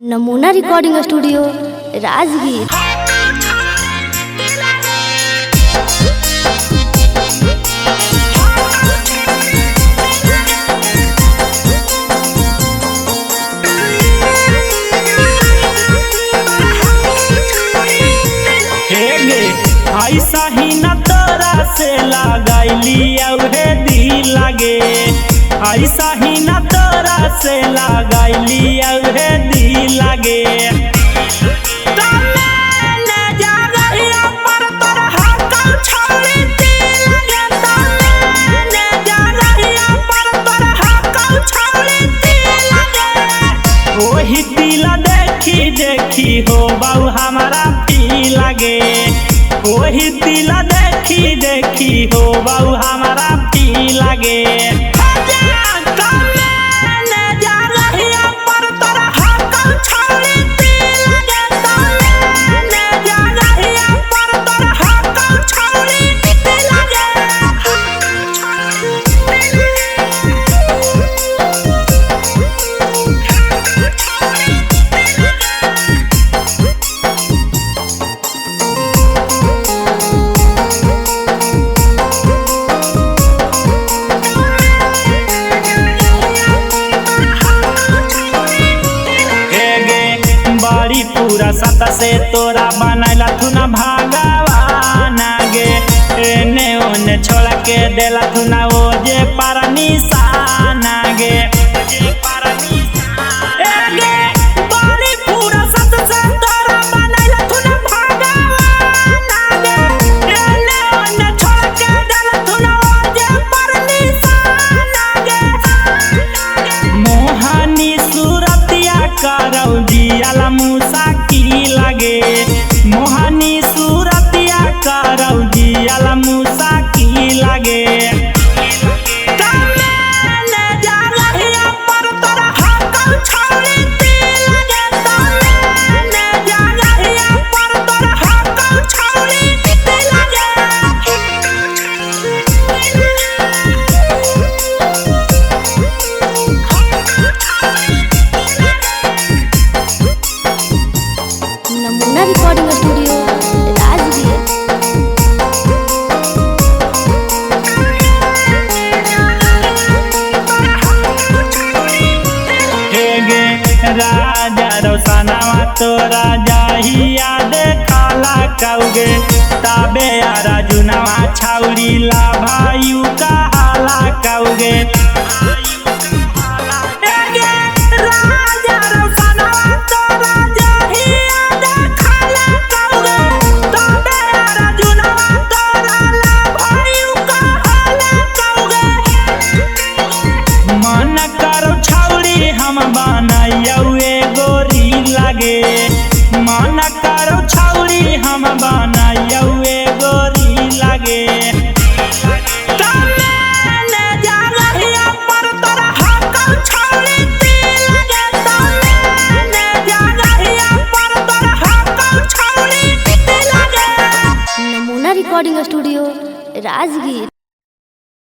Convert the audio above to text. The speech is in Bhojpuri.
नमूना रिकॉर्डिंग स्टूडियो राजगीर। ऐसा ही न तोरा से लगाइली औरे दिल लागे, ऐसा ही न तोरा से लगाइली औरे दिल लागे। वही दिला देखी देखी हो बाऊ हमारा पी लागे, वही दिला देखी देखी हो बाऊ हमारा पी लागे। पूरा सत से तोरा बनैला तू ना भगवान गे, एने ओने छोड़ के देला तू ना वो जे पारा निशान गे। पूरा सत से तोरा बनैला तू ना भगवान गे, एने ओने छोड़ के देला तू ना वो जे पारा निशान गे। मोहनी सूरतिया करौ जियाला मूसा लागे, मोहनी सूरतिया करौ जियाला मूसा की लागे। नमूना रिकॉर्डिंग स्टूडियो राजगीर। राजा रोशनवा तोरा जाहिया देखाला कौगे, तबे राजुनवा छौरी ला भायू कहाला कौगे। मन करो छौरी हम बनाइयो गोरी लागे। नमूना रिकॉर्डिंग स्टूडियो राजगीर।